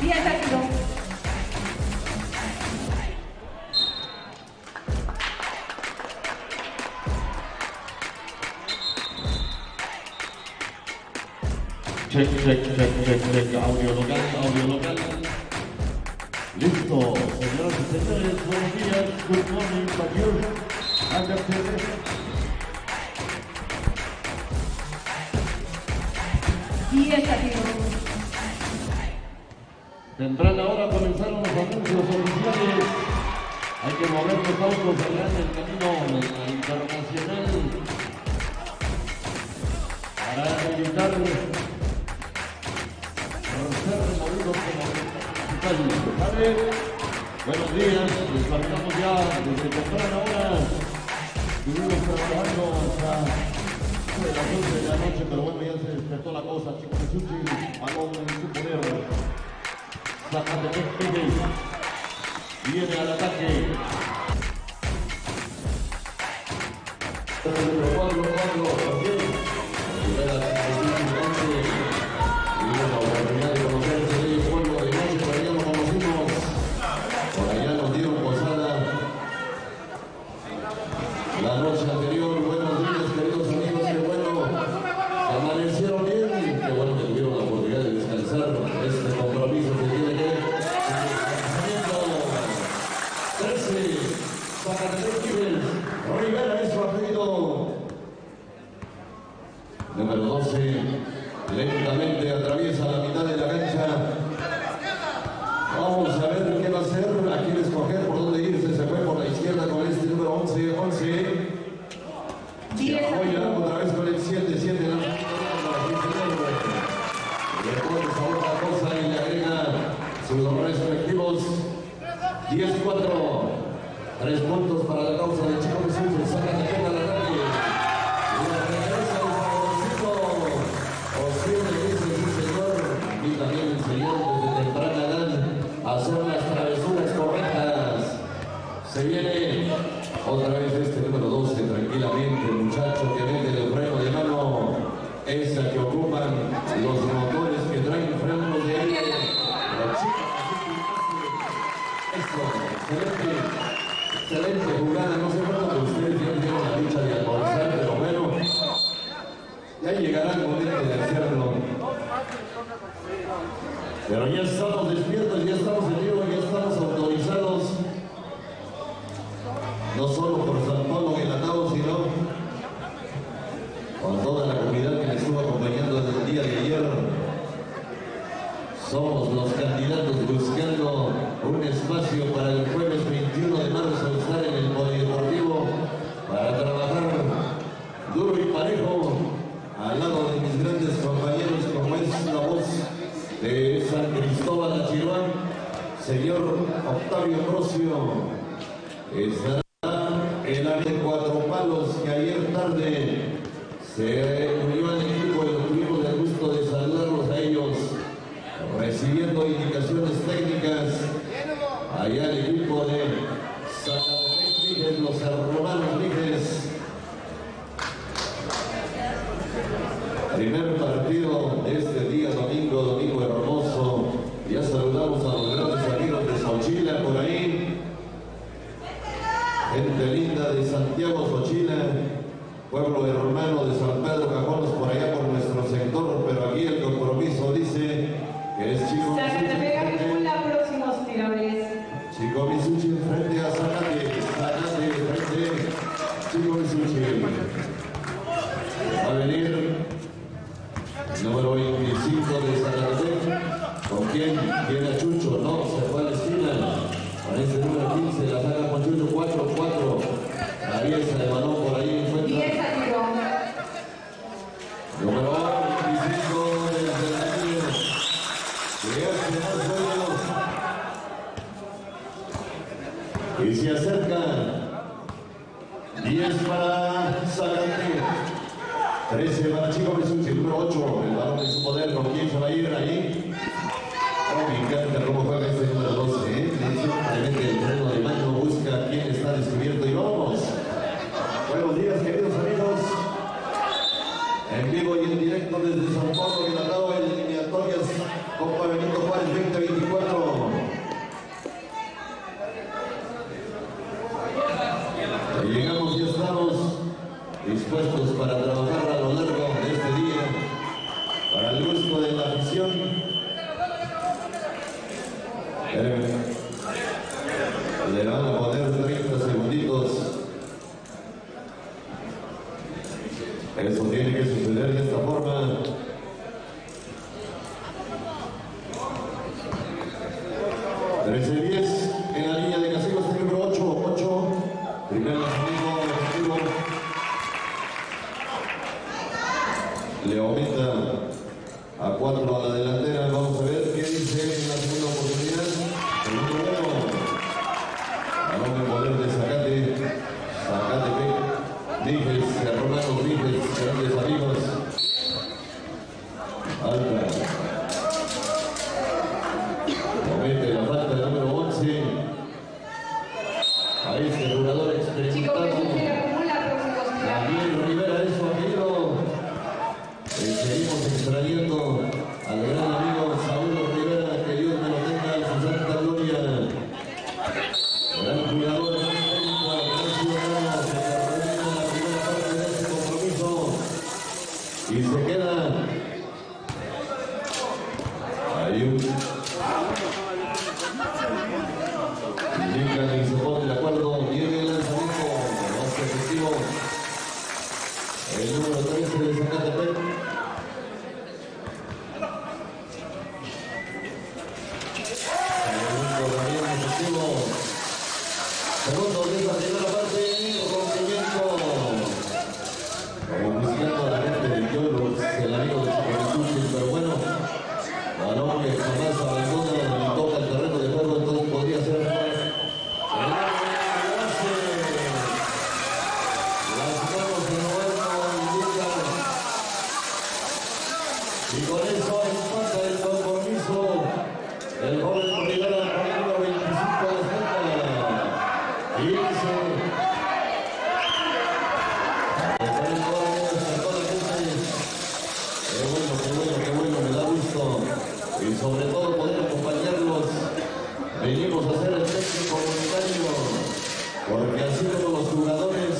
10 a 0. Check, audio local. Listo, señoras y señores, buenos días, good morning, Baguio, Undertale. Y esta tiro. Tendrán ahora comenzaron los anuncios oficiales. Hay que mover los autos allá en el camino internacional para evitar ser removidos como ¿vale? Buenos días, les saludamos ya desde temprana hora. Estuvimos trabajando hasta las 11 de la noche, pero bueno, ya se despertó la cosa, chicos. Suchi, balón en su poder. Zacatepec Tigres viene al ataque. La noche anterior, buenos días queridos amigos, qué bueno, amanecieron bien, qué bueno que tuvieron la oportunidad de descansar, este compromiso que tiene que ver con el 13, Zacatepec Tigres, Rivera es su apellido, número 12, lentamente atraviesa la mitad de la cancha, vamos a ver qué va a hacer, a quién escoger, por dónde irse, se fue por la izquierda con este número 11, se apoya otra vez con el 7, le pone sabor a la cosa y le agrega sus respectivos 10-4, 3 puntos para la causa de Chico Jesús, saca de pena al ataque, y la regresa el favorcito, o siempre dice sí señor, y también enseñó desde temprana edad a hacer las travesuras correctas. Se viene otra vez este número 12, tranquilamente, el muchacho que vende el freno de mano, esa que ocupan los motores que traen frenos de aire. Excelente jugada, no sé cuánto de ustedes ya tienen la dicha de almorzar, pero bueno, ya llegará el momento de hacerlo. Pero ya estamos despiertos, ya estamos en vivo, ya estamos autorizados. No solo por San Pablo y Latao, sino con toda la comunidad que me estuvo acompañando desde el día de ayer. Somos los candidatos buscando un espacio para el jueves 21 de marzo estar en el Polideportivo para trabajar duro y parejo al lado de mis grandes compañeros como es la voz de San Cristóbal Achirán, señor Octavio Procio. Estará el área de Cuatro Palos que ayer tarde se unió al equipo y tuvimos el gusto de saludarlos a ellos, recibiendo indicaciones técnicas allá el equipo de Zacatepec Tigres, los hermanos Tigres. Primer partido de este día domingo hermoso. Ya saludamos a los grandes amigos de Xochila por ahí. Gente linda de Santiago Xochila, pueblo hermano de San Pedro Cajones, por allá por nuestro sector, pero aquí el compromiso dice que es Chico Zacatepec la próximos tiradores. Chico Misuchi frente a Zacate frente Chico Misuchi. Va a venir el número 25 de Zacatepec. ¿Con quién? Viene a Chucho, no, se fue a la esquina. Parece el número 15, la saca con Chucho, 4-4. Aviesa el balón por ahí, encuentra. 10 a 0. Número 25 del Zacatepec. Que hace más buenos. Y se acerca. 10 para Zacatepec. 13 para Chico Jesús, el número 8, el balón de su poder, ¿con quién se va a ir ahí? Oh, me encanta cómo juega este número 12, ¿eh? Simplemente el freno de mano busca quién está descubierto y vamos. Buenos días, queridos amigos. En vivo y en directo desde San Pablo y Latao, eliminatorias Copa Benito Juárez 2024. dispuestos para trabajar a lo largo de este día, para el gusto de la afición. Le van a poner 30 segunditos. Eso tiene que suceder de esta forma. 13-10 en la línea de castigos, el número 8. Primer lanzamiento efectivo. Le aumenta a 4 a la delantera. Vamos a ver qué dice en la segunda oportunidad. Segundo bueno. Balón de poder de Zacatepec. Dijes, hermanos Dijes, grandes amigos. Alta. Comete la falta del número 11. A este jugador experimentado. Daniel Rivera es su apellido. Seguimos extrayendo al gran amigo Saulo Rivera, que Dios me lo tenga en su santa gloria. Gran jugador, gran técnico, gran ciudadano, se termina la primera parte de este compromiso y se queda ahí indican y se pone de acuerdo. Viene el lanzamiento más efectivo, el número 13 de Zacatepec. Segundo de la primera parte, rompimiento. Como buscando a la gente del Yolos, el amigo de Chiconecuchis, pero bueno, balón que jamás abandona ni toca el terreno de juego, entonces podría ser el base. Las manos en vuelta indican. Y con eso empata el compromiso el joven Rivera con el número 25 de Santa. 15. Qué bueno, me da gusto. Y sobre todo poder acompañarlos. Venimos a hacer el técnico comunitario, porque así como los jugadores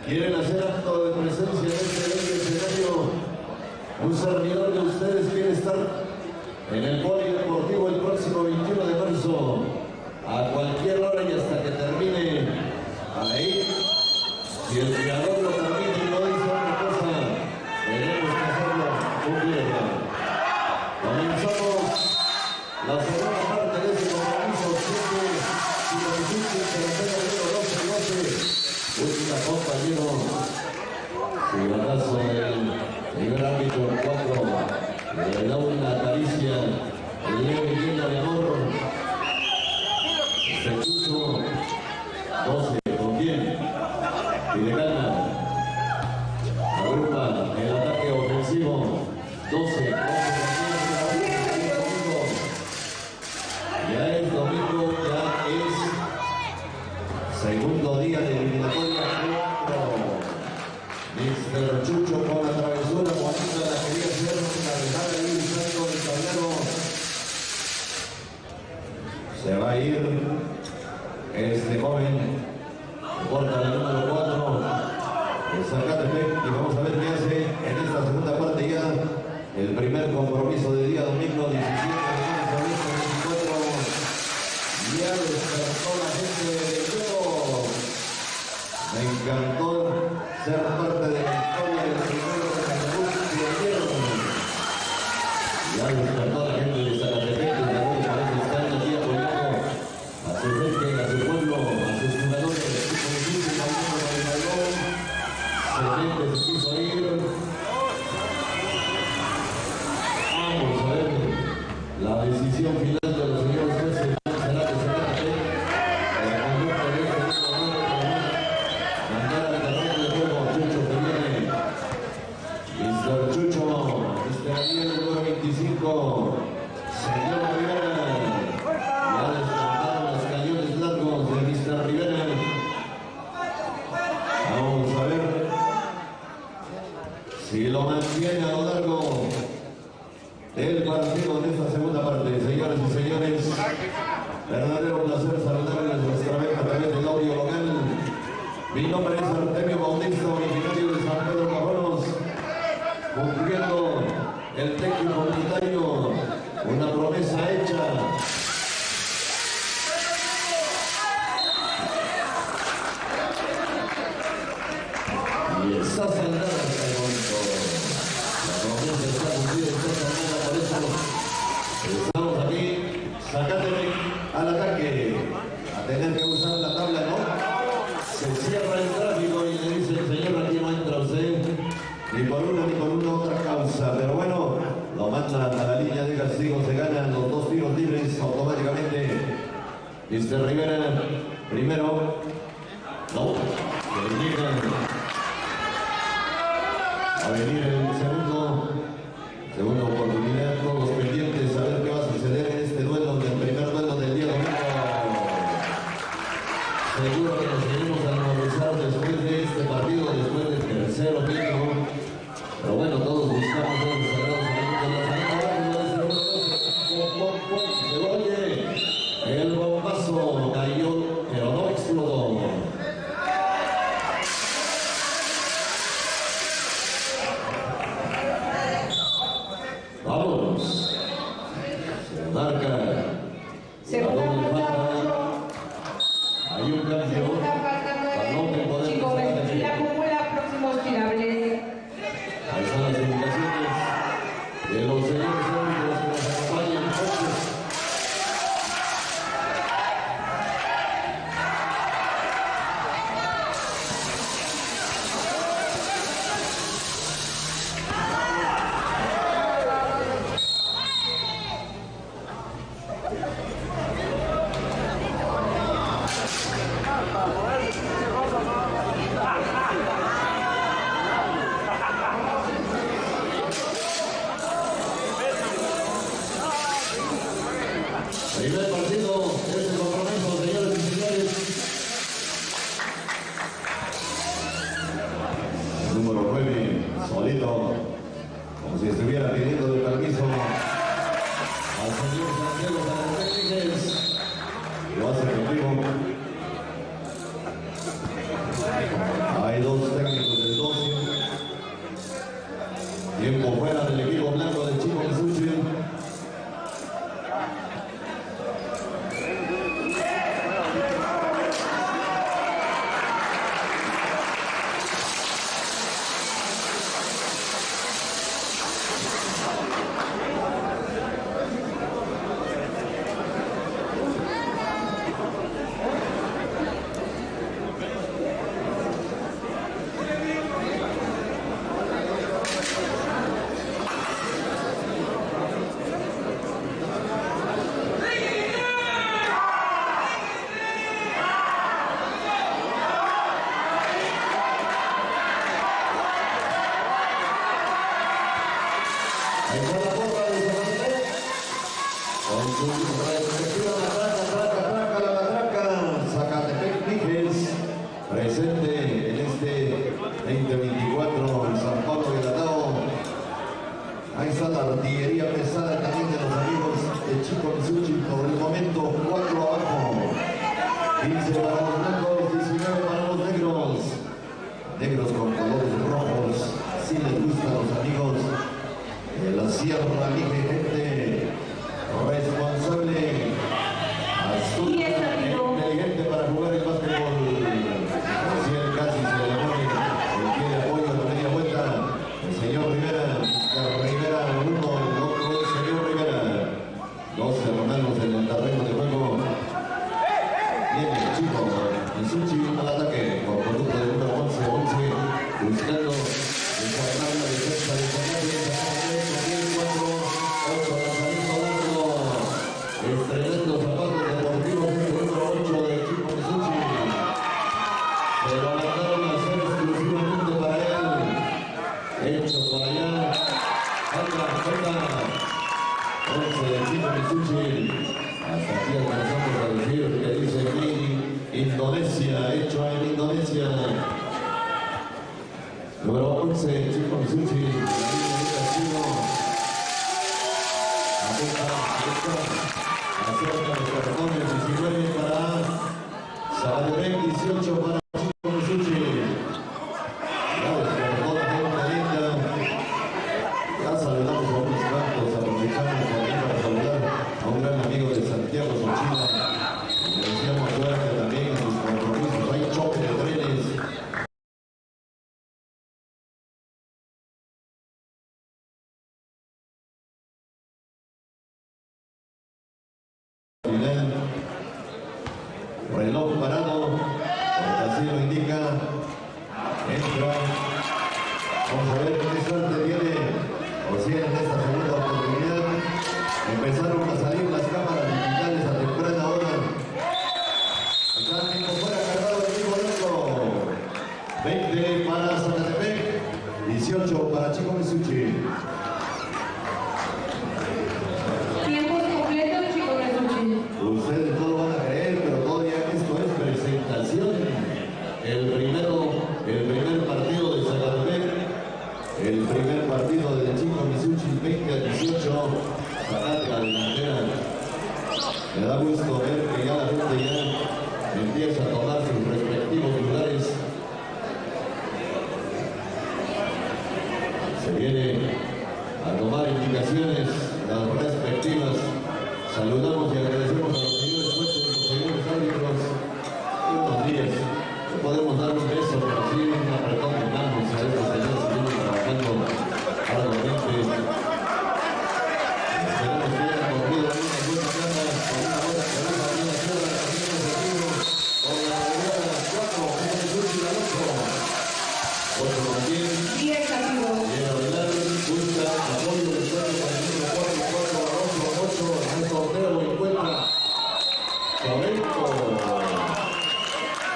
quieren hacer acto de presencia en este bello escenario, un servidor de ustedes quiere estar en el polideportivo el próximo 21 de marzo. A cualquier hora y hasta que termine ahí. Si el creador lo termina y no dice otra cosa, tenemos que hacerlo cumpliendo. Comenzamos la segunda parte de este compromiso. 7 tercero número 12. Última compañero. Ciudadazo del primer árbitro 4. Le da una caricia. El leve lleno de amor. Chucho, 12, ¿con quién? Y de calma. Agrupa el ataque ofensivo. 12, ya es domingo, ya es segundo día de eliminatoria. Mr. Chucho con la travesura, Juanita la quería hacer, la dejada ahí usando el tablero. Se va a ir este joven, porta la número 4 de Zacatepec, y vamos a ver qué hace en esta segunda parte ya. El primer compromiso de día domingo 17 de marzo de 24. Ya despertó la gente de juego. Me encantó ser parte de la historia del primero de Zacatepec y ayer. Ya despertó la gente de Zacatepec, desde luego parece estar aquí apoyando a su gente, a su pueblo, a sus jugadores. Se quiso ir. Vamos a ver la decisión final de los señores jueces. Será que se trate de la conducta de este jugador para mandar al terreno de juego a Chucho que viene. Mr. Chucho, Mr. Daniel, el número 25. Señor Rivera. Ya descontaron los cañones largos de Mr. Rivera. Vamos a ver si lo mantiene a lo largo del partido en esta segunda parte. Señores y señores, verdadero placer saludarles nuestra vez a través del audio local. Mi nombre es Artemio Bautista, originario de el técnico comunitario, una promesa hecha. Y está saldada hasta el momento. La promesa está cumplida, está saldada, por eso estamos aquí. Sacándome al ataque, a tener que usar la tabla, ¿no? Se cierra el tráfico y le dice el señor, aquí no entra usted, ni por una ni por una otra causa. Pero bueno, lo manda a la línea de castigo, se ganan los dos tiros libres automáticamente. Mr. Rivera, primero, no, a venir el segunda oportunidad, todos pendientes a ver qué va a suceder en este duelo, del primer duelo del día domingo. Seguro que nos seguimos a analizar después de este partido, después del tercero mínimo. Pero bueno, todos buscamos los sagrados alimentos de se oye, el bombazo cayó, pero no explotó. Vamos. Se marca. Segunda falta. Hay un cambio. Segunda falta 9. Chico Vestir acumula próximos tirables. Ahí están las indicaciones de los señores árbitros que nos acompañan. Primer partido de este compromiso, señores y señores. El número 9, solito, como si estuviera pidiendo el permiso al señor Santiago Sánchez. Lo hace contigo. Hay dos técnicos del 12. Tiempo fuera del equipo blanco de Chico Misuchi. Ahí está la porra de San con su respectiva matraca, la matraca, Zacatepec Níquez, presente en este 2024 en San Pablo de Gatao. Ahí está la artillería pesada también de los amigos de Chico Misuchi, por el momento 4 abajo, 15 para los blancos, 19 para los negros, negros con colores rojos, así les gusta a los amigos de la Sierra Libre, gente responsable, astuta, inteligente para jugar el básquetbol. Recién casi se le pone el pie de apoyo a la media vuelta. El señor Rivera, Rivera 1, el otro el señor Rivera. 12 hermanos en el terreno de juego. Viene el Chico Misuchi al ataque por conducto de número 11, buscando desarmar la defensa de Conache. Estrenando zapatos deportivos el número 8 de Chico Misuchi. Se lo mandaron a hacer exclusivamente para él. Hecho por allá. Falta. 11 de Chico Misuchi. Hasta aquí alcanzamos a decir que dice aquí Indonesia, hecho en Indonesia. Número 11, Chico Misuchi. Acerca los cartones, 19 para Zacatepec, 18 para Chico Misuchi. Ya los cartones de una linda. Ya saludamos a un Vamos a ver qué suerte tiene José en esta segunda oportunidad. Empezaron a salir las cámaras digitales a temprana hora. Acá tiempo fuera cargado el equipo blanco. 20 para Zacatepec, 18 para Chico Misucci. Tiempos completos, Chico Misucci. Ustedes no lo van a creer, pero todavía esto es presentación. El primer partido de Zacatepec, el primer partido de Chico Misucci, 20-18. Zacate la delantera. Me da gusto ver que ya la gente ya empieza a tomar sus respectivos lugares. Se viene a tomar indicaciones las respectivas. Saludamos y agradecemos a los señores jueces y los señores árbitros. Buenos días. Le podemos dar un beso, pero sí un apretón de manos a estos señores que vienen trabajando arduamente. Esperemos que hayan corrido una buena gana, con una buena cabeza, una tierra, con la primera 4, Chico Misucci la 8. 8 también. 10 amigos. Viene a bailar, busca apoyo del suelo para el número 4, 8. En este sorteo lo encuentra Correcto.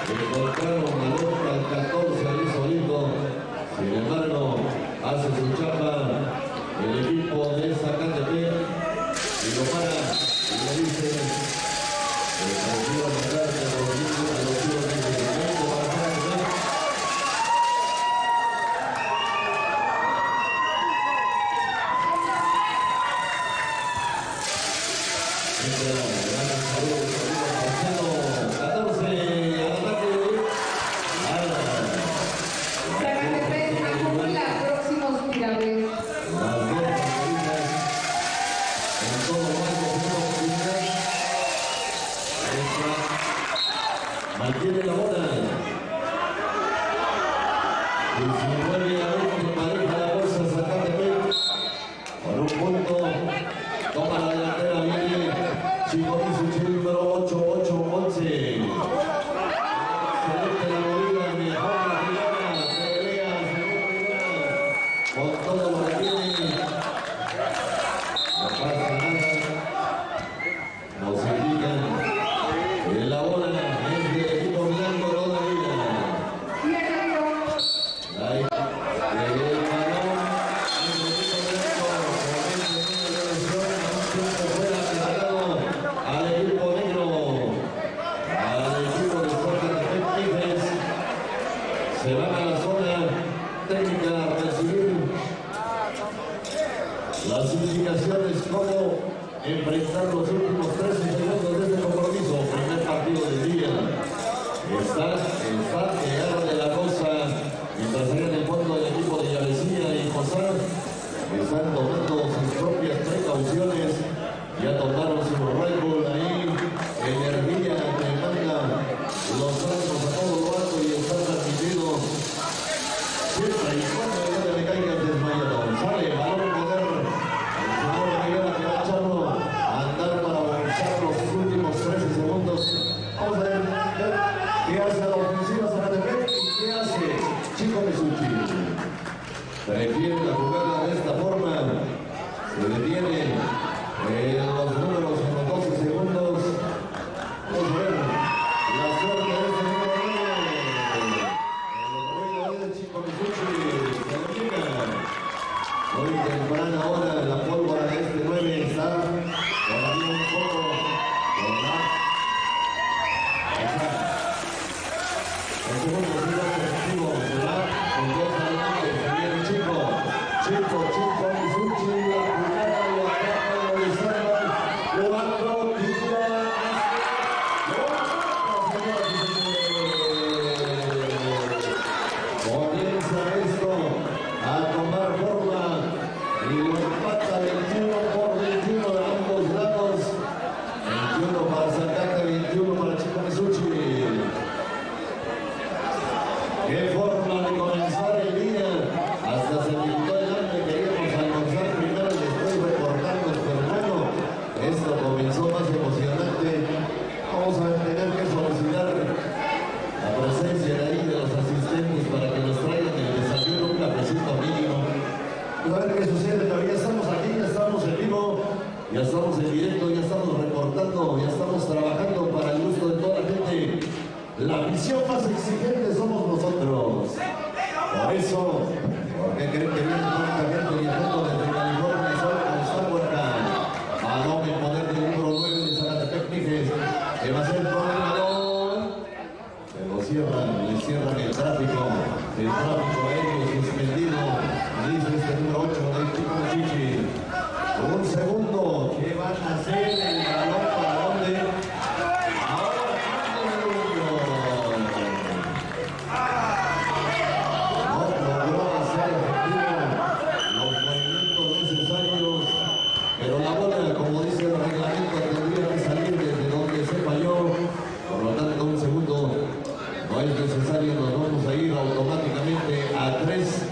Encontraron a Lorca al 14 ahí solito. Sin embargo, hace su chapa el equipo de Zacatepec y lo para y le dice quiero mandar a los chicos de Zacatepec para Zacatepec. Zacatepec acumula próximos tirables. Mantiene la bola. 19 a 20 pareja la bolsa Zacatepec. Por un punto. Toma la delantera, viene Chico Misucci número 8, 11. Excelente la movida, mejor la jugada, pelea, segunda jugada, con todo lo que tiene. No pasa nada. Nos indican que la bola es del equipo blanco todavía. Se van a la zona técnica a recibir las indicaciones cómo enfrentar los últimos 13 segundos de este compromiso. Primer partido del día. Está que arde la cosa mientras allá en el fondo del equipo de Llavecilla y Josar están tomando sus propias precauciones. Ya tomaron su Red Bull ahí, energía que manda los brazos a todo lo alto y están transmitidos siempre y cuando no le caiga desmayado. Sale, balón poder, el señor Miguel que va a echarlo a andar para avanzar los últimos 13 segundos. Vamos a ver qué hace la ofensiva Zacatepec y qué hace Chico Misucci. Prefiere la jugada de esta forma, se detiene los números en los 12 segundos. Vamos a ver la suerte de este número 9. El ruido de Chico Misucci se termina. Muy temprana hora, la pólvora de este 9 está todavía un poco con la... El segundo tiro ofensivo se va con 2 adelante. Se viene Chico Misucci, la jugada lo atrapa, lo desarma, lo va Ya estamos en directo, ya estamos reportando, ya estamos trabajando para el gusto de toda la gente. La misión más exigente somos nosotros. Por eso, porque creen que viene tanta gente viajando desde California, solo con estar por acá. Balón en poder del número 9 de Zacatepec Mijes, que va a ser con el balón. Pero le cierran el tráfico aéreo suspendido. Dice este número 8 del Chico Chichi. Un segundo, ¿qué van a hacer? El balón para dónde? Ahora no logró hacer efectivo los movimientos necesarios, pero la bola, como dice el reglamento, tendría que salir desde donde se falló. Por lo tanto, un segundo no es necesario, nos vamos a ir automáticamente a 3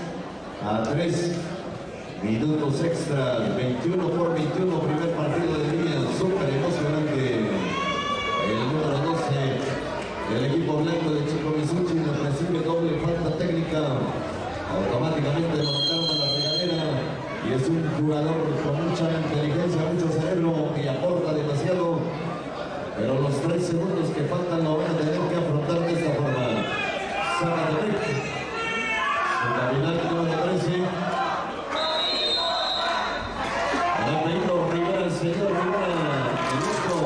minutos extra, 21 por 21, primer partido del día, súper emocionante. El número 12 del equipo blanco de Chico Misucci recibe doble falta técnica. Automáticamente lo mandaron a la regadera y es un jugador con mucha inteligencia, mucho cerebro y aporta demasiado. Pero los 3 segundos que faltan lo van a tener que afrontar de esta forma. Zacatepec, su capitán número 13. El señor Rivera, el otro,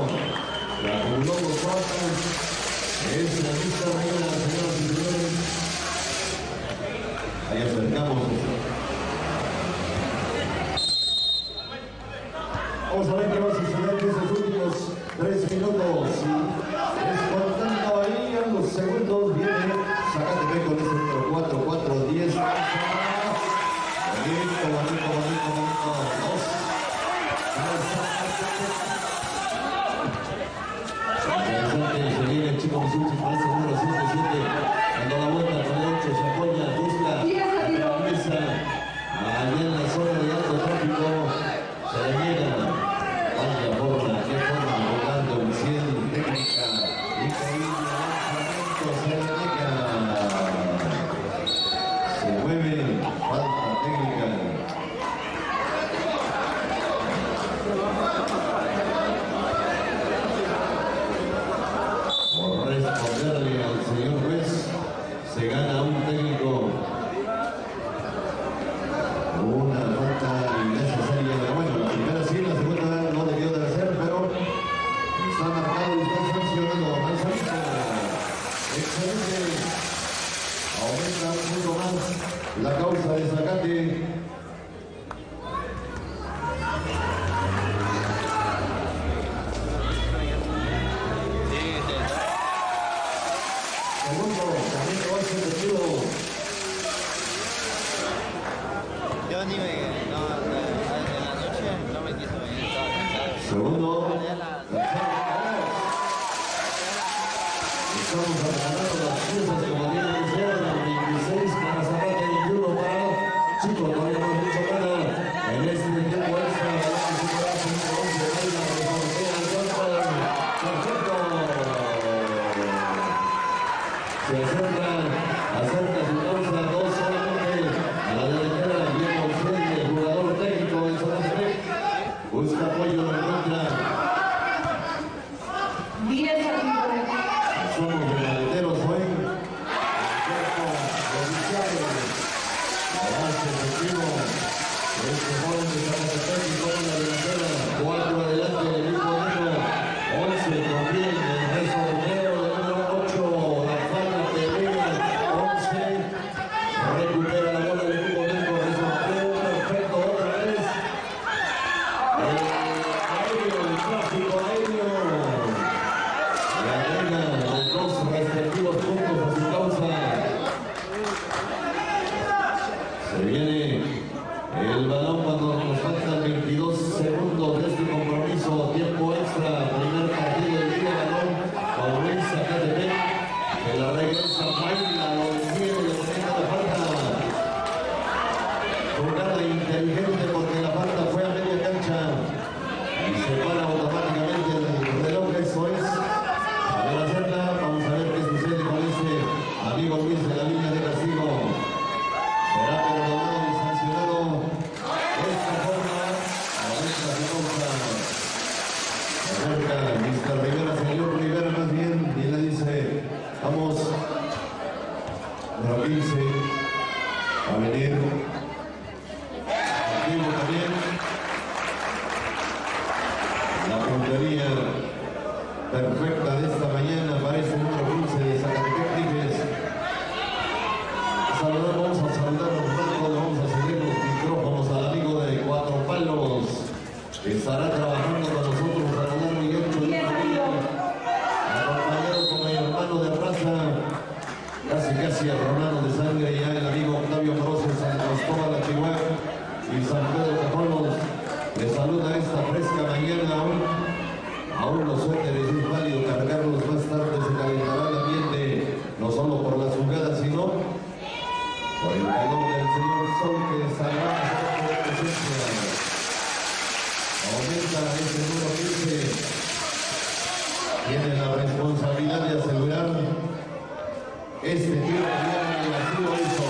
la acumuló los cuartos, es la lista Rivera, señoras y señores. Ahí acercamos. Vamos a ver qué va a suceder en esos últimos 3 minutos. Descontando ahí a los segundos, viene Zacatepec con ese número 4, 4, 10. Bonito. Se viene el Chico Misucci con ese número 7-7, dando la vuelta con el 8, se apoya, busca la cabeza, allá en la zona de alto tráfico, se le niega. Vaya forma, qué forma, jugando, 100, técnica, increíble, lanzamiento, se le niega. Se mueve, falta técnica. Responderle al señor juez, se gana un técnico, una falta innecesaria. Bueno, la primera sí, la segunda no debió de ser, pero está marcado y está sancionado. Excelente, aumenta un poco más la causa de Zacate. Yo ni me... No, en la noche no me quiso venir, estaba cansado. Segundo. Estamos preparando las piezas como tienen que ser, 26 para Zapata, 21 para Chico, todavía no es mucho gana. En este tiempo extra, se acerca su causa 2 solamente a la delantera, bien ausente, el jugador técnico en Zacatepec, busca apoyo, lo encuentra. 10 segundos. Somos verdaderos hoy. Más efectivo. Este joven de Zacatepec y con la delantera. 4 adelante del equipo negro. 11 también el resto Romero del número 8. La falta pelea. 11. Recupera la bola del equipo negro. Resorteo perfecto otra vez. El tráfico aéreo. Le agrega los 2 respectivos puntos a su causa. Se viene el balón cuando nos faltan 22 segundos de este compromiso. Tiempo extra, primer partido del día, balón con Luis Zacatepec. Se la regresa, baila, lo detiene, le pone la falta. Jugada inteligente porque la falta fue a media cancha. Y se para automáticamente el reloj, eso es. A ver hacerla, vamos a ver qué sucede con este amigo Luis de la línea de castigo. Será perdonado y sancionado esta estará trabajando con nosotros a lo largo y ancho de una vida, acompañado con el hermano de raza, casi hermano de sangre, ya el amigo Octavio Moroso, San Cristóbal de Chihuahua y San Pedro de Colos. Les saluda esta fresca mañana aún los suéteres es válido cargarlos, más tarde se calentará el ambiente, no solo por las jugadas, sino por el calor del señor sol que estará a su presencia. Aumenta este número 15, tiene la responsabilidad de asegurar este tiro y así lo hizo.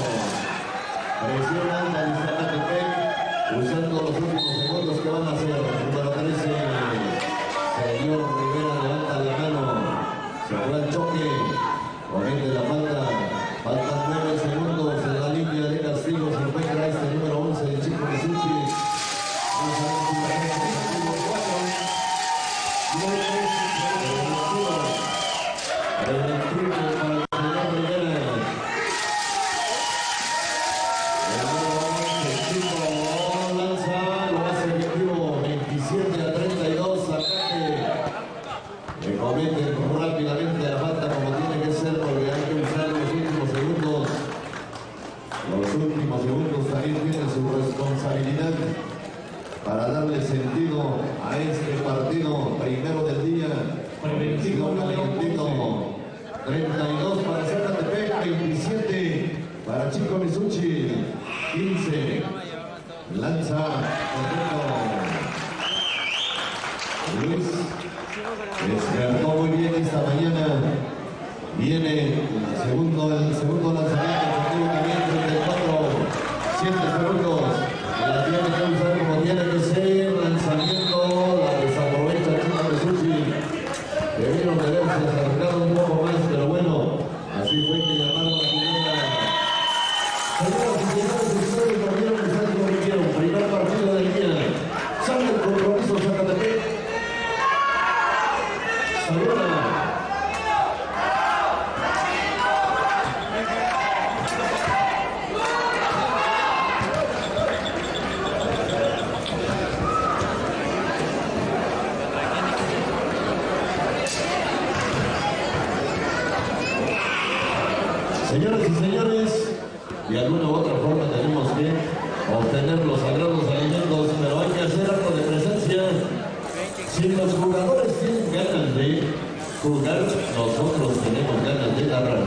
Presión alta de Zacatepec, usando los últimos segundos que van a hacer. Número 13, señor Rivera levanta la mano, se fue al choque, comete la falta, faltan 9 segundos en la línea de castigo, se encuentra este número 11 de Chico Misuchi. Rápidamente la falta como tiene que ser, porque hay que usar los últimos segundos. Los últimos segundos también tienen su responsabilidad para darle sentido a este partido primero del día. 32 para Zacatepec, 27 para Chico Misuchi, 15 lanza correcto. Luis despertó muy bien esta mañana. Viene el segundo lanzamiento, también 34, 7 segundos. La tiene que usar como tiene que ser. Lanzamiento, la desaprovecha Chico Misuchi. Debieron de haberse acercado un poco más, pero bueno, así fue que llamaron a primera. Señoras y señores, ustedes lo vieron y saben lo que vieron. Primer partido del día. Sale el compromiso Zacatepec. Señoras y señores, de alguna u otra forma tenemos que obtener los sagrados alimentos, pero hay que hacer acto de presencia. Si los jugadores tienen ganas de jugar, nosotros tenemos ganas de narrar.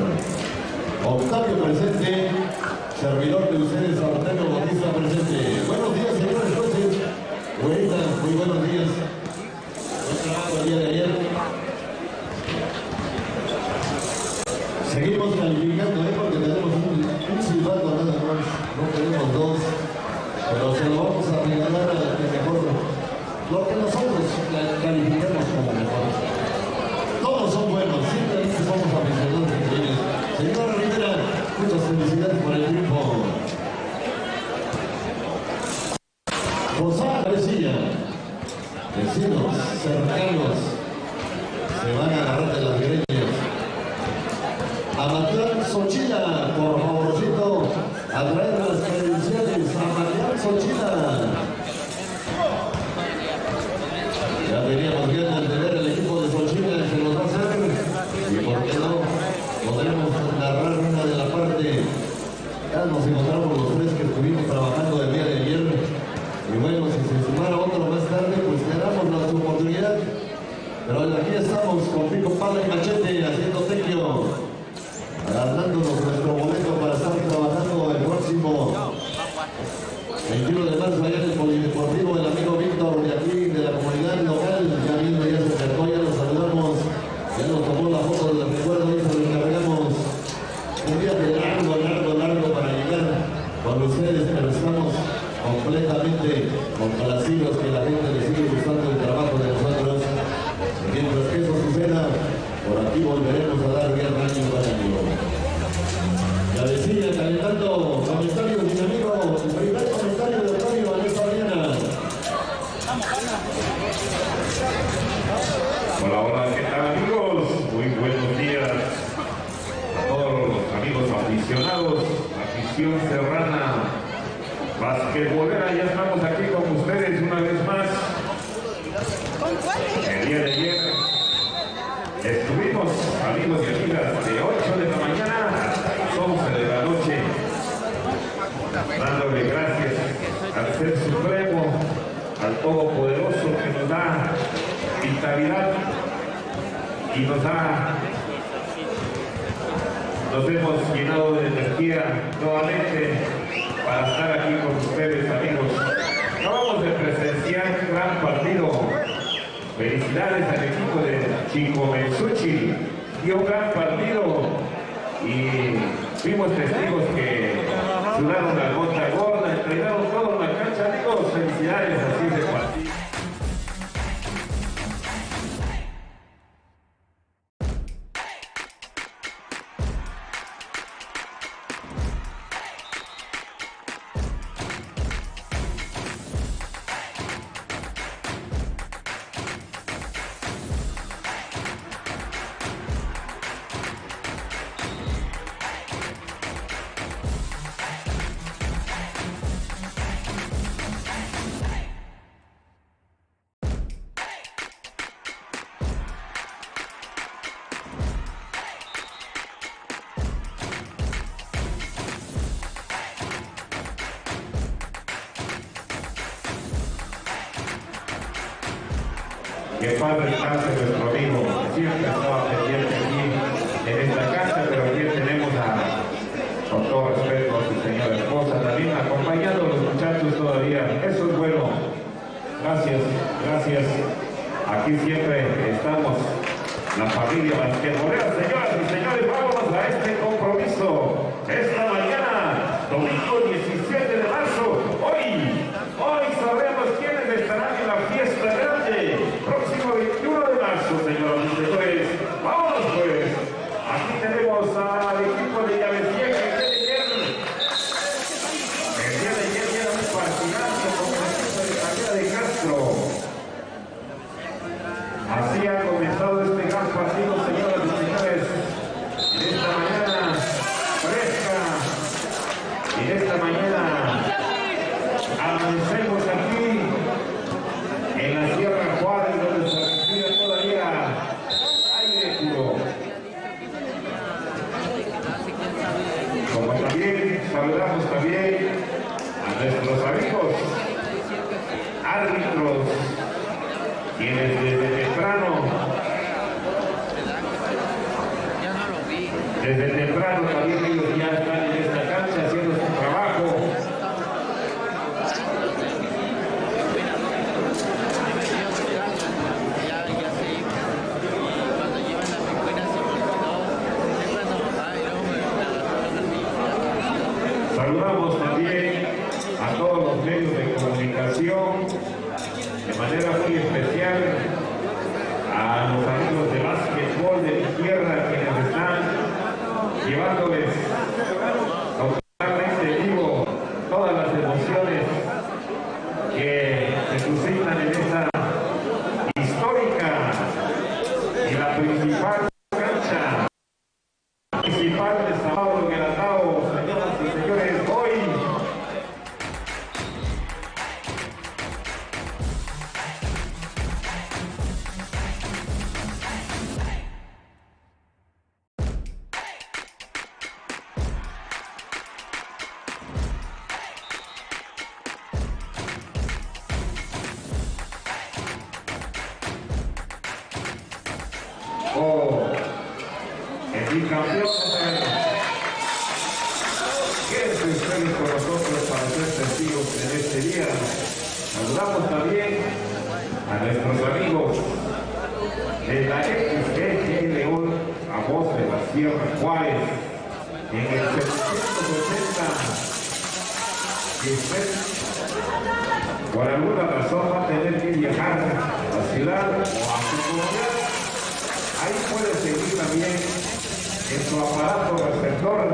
Octavio presente, servidor de ustedes, Arturo Bautista presente. Buenos días, señores jueces. Muy buenos días. Buen trabajo el día de ayer. Seguimos calificando, porque tenemos un silbato nada más, no tenemos dos, pero se lo vamos a regalar a la que mejor, lo que nosotros calificamos como mejor. Todos son buenos, simplemente somos aficionados increíbles. Señora Rivera, muchas felicidades por el triunfo. José García, vecinos cercanos, se van a agarrar de las greñas. Amatlán Xochila, por favorcito, a traer las credenciales. Amatlán Xochila. Ya veníamos viendo el deber el equipo de Xochila, se los va a hacer. Y por qué no, podremos narrar una de la parte. Ya nos encontramos los tres que estuvimos trabajando el día de ayer. Y bueno, si se sumara otro más tarde, pues tenemos la oportunidad. Pero aquí estamos con pico, pala y machete haciendo tequio. Ganándonos nuestro boleto para estar trabajando el próximo 21 de marzo allá en el Polideportivo del amigo Víctor de aquí, de la comunidad local. Ya viendo, ya se acercó, ya lo saludamos, ya nos tomó la foto del recuerdo y se lo encargamos. Un día de largo para llegar con ustedes, pero estamos completamente complacidos que la gente le sigue gustando el trabajo de nosotros. Mientras que eso suceda, por aquí volveremos a dar bien año para año. Ya decía, calentando comentarios de mi amigo, el primer comentario de Octavio en esta mañana. Hola, ¿qué tal, amigos? Muy buenos días a todos los amigos aficionados, afición serrana, basquetbolera. Ya estamos aquí con ustedes una vez más todopoderoso que nos da vitalidad y nos hemos llenado de energía nuevamente para estar aquí con ustedes, amigos. Acabamos de presenciar un gran partido. Felicidades al equipo de Chicomensuchi. Dio un gran partido y fuimos testigos que sudaron la gota gorda, entregaron todo en la cancha, amigos. Felicidades, así es el partido. Que padre descanse nuestro amigo, siempre estaba pendiente aquí en esta casa, pero aquí tenemos con todo respeto a su señora esposa, también acompañando a los muchachos todavía. Eso es bueno. Gracias, gracias. Aquí siempre estamos, la familia basquetbolera. Señoras y señores, vámonos a este compromiso. Esta mañana, domingo 17 de marzo, hoy sabremos quiénes estarán en la fiesta grande. Próximo 21 de marzo, señoras y señores. Vámonos pues. Aquí tenemos al equipo de Llavesía que el día de ayer era un partidazo con el equipo de Javier de Castro. Así ha comenzado este gran partido, señoras y señores. En esta mañana fresca, en esta mañana amanecemos aquí en la Sierra Juárez, donde se respira todavía aire puro. Como también saludamos también a nuestros amigos árbitros, quienes desde temprano también ellos ya están en esta cancha haciendo su trabajo. Saludamos también a todos los medios de comunicación, de manera muy especial a los amigos de básquetbol de mi tierra, quienes están llevándoles totalmente vivo todas las emociones que se suscitan en esta histórica y la principal cancha principal de San Pablo Guelatao. Señoras y señores, hoy el bicampeón. Quédense ustedes con nosotros para ser testigos en este día. Saludamos también a nuestros amigos de la XG León, a voz de la Sierra Juárez, en el 780, que usted por alguna razón va a tener que viajar a la ciudad o a su comunidad. Ahí puede seguir también en su aparato receptor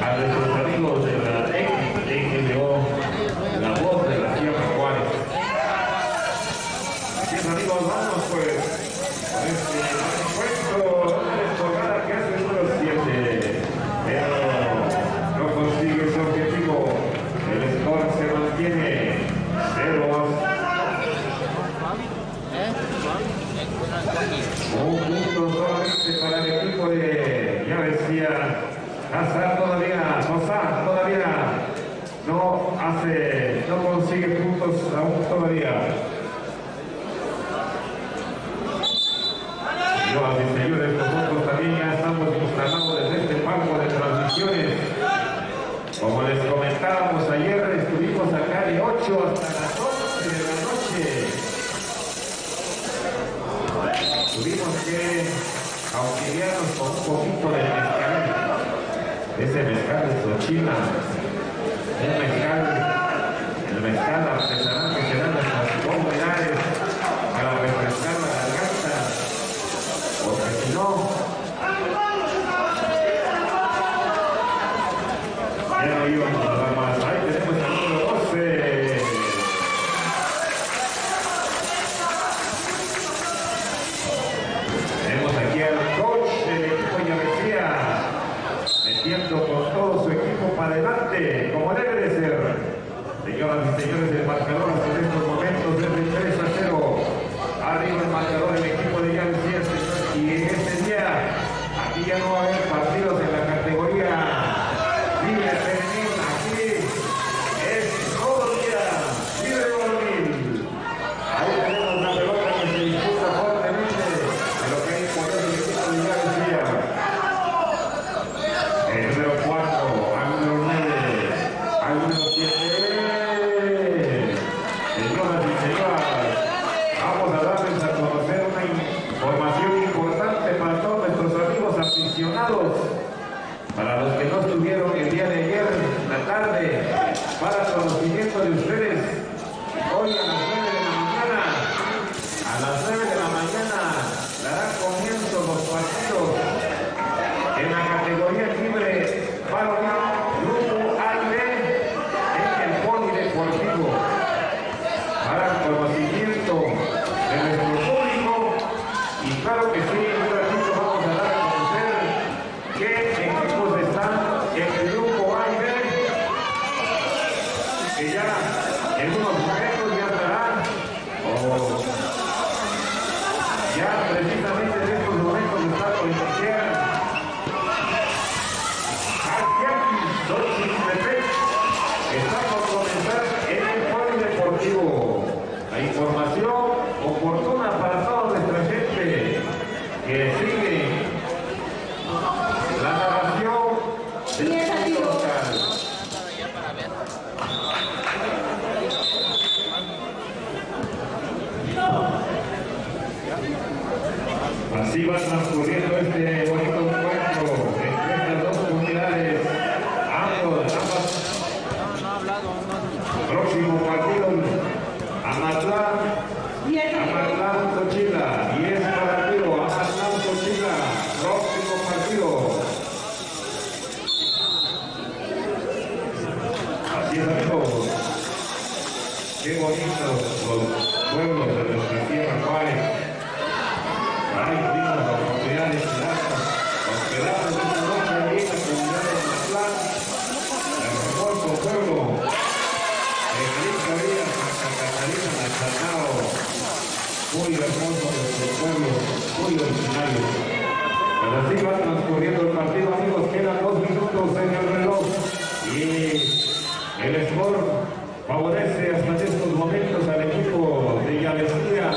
a nuestros amigos de la XGO, la voz de la Sierra Juárez. Así es, amigos, vamos pues con este encuentro de jornada que hace número 7, pero no consigue su objetivo. El score se mantiene 0-2. Un punto solamente para el equipo de Llavesía. Hazard todavía no no consigue puntos aún todavía. Señoras y señores, nosotros también ya estamos instalados desde este banco de transmisiones. Como les comentábamos ayer, estuvimos acá de 8 hasta las 11 de la noche. Tuvimos que auxiliarnos con un poquito de mezcal. Ese mezcal de Xochila, el mezcal artesanal que se da en nuestras comunidades para refrescar la garganta, porque si no, ya no íbamos a dar más. Ahí tenemos el número 12. Tenemos aquí al coach del equipo Llavecía, metiendo con todo su equipo para adelante, como debe de ser. Señoras y señores, el marcador hasta estos momentos es de 3-0. Arriba el marcador del equipo de Llavecía, señores, y en este día, aquí ya no va a haber partidos en la categoría libre femenina. Aquí es todo día libre varonil. Ahí tenemos la pelota que se disputa fuertemente de lo que hay por el equipo de Llavecía. El número 4, al número 9, al número 7. Señoras y señores, vamos a darles a conocer una información importante para todos nuestros amigos aficionados, para los que no estuvieron el día de ayer, la tarde, para conocimiento de ustedes. Hoy a las 9 de la mañana, darán comienzo los partidos en la categoría libre varonil grupo AB en el polideportivo. Para el conocimiento de nuestro público, y claro que sí, en un ratito vamos a dar a conocer qué equipos están en el grupo A y B, que ya en unos momentos ya estarán, ya precisamente en estos momentos está por iniciar está por comenzar en el polideportivo. La información oportuna para toda nuestra gente que sigue la narración del medio local. Así va transcurriendo este bonito encuentro entre estas dos comunidades. Próximo partido, Amatlán, Xochila, 10 partido, Amatlán, Xochila, próximo partido. Así es, amigos. Qué bonitos los pueblos de nuestra tierra, Juárez. Ahí tuvimos la oportunidad de quedarnos esta noche ahí en la comunidad de Amatlán, el hermoso pueblo. Muy hermoso nuestro pueblo, muy originario. Pero así va transcurriendo el partido, amigos, quedan 2 minutos en el reloj y el score favorece hasta estos momentos al equipo de Llavecía,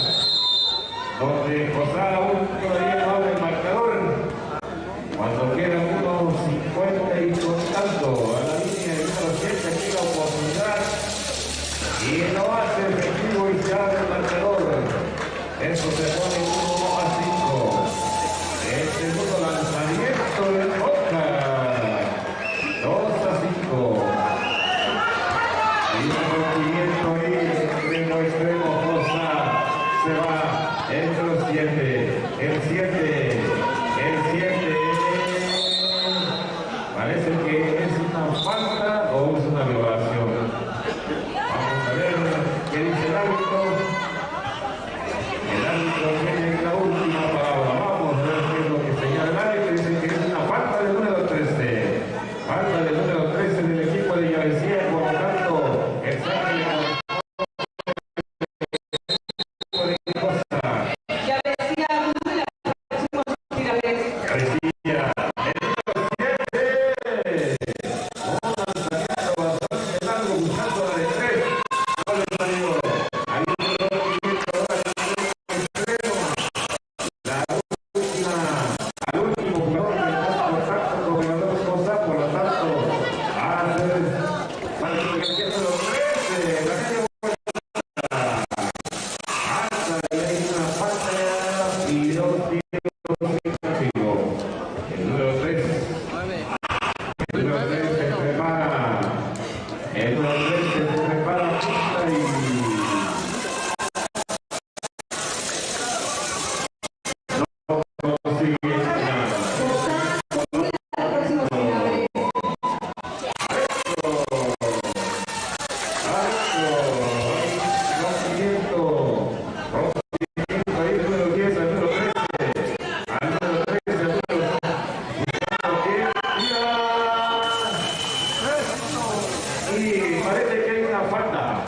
donde José aún todavía no abre el marcador, cuando quedan unos 50 y contando a la línea de número 7, aquí la oportunidad y lo hace efectivo y se abre el marcador. Eso se pone 1-5. El segundo lanzamiento de Boca. 2-5. Y un rompimiento ahí extremo, Rosa. Se va entre los 7. El 7. Parece que es una falta o es una violación. Vamos a ver qué dice el árbitro. El árbitro tiene la última palabra. Vamos a ver qué es lo que señala el árbitro. Dice que es una falta del número 13. Falta del número 13 del equipo de Llavecía, por lo tanto, el saque de Costa. Llavecía, el próximo parece que hay una falta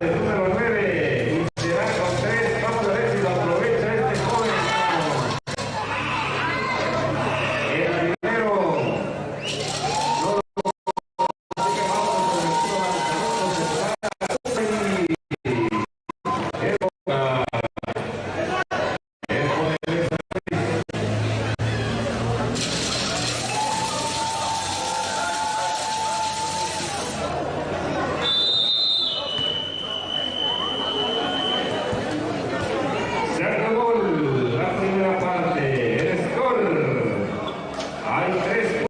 del número 9 y será con 3. Vamos a ver si lo aprovecha este joven. El primero no lo así que vamos con el tiro lanzamiento central y época se acabó la primera parte. El score hay 3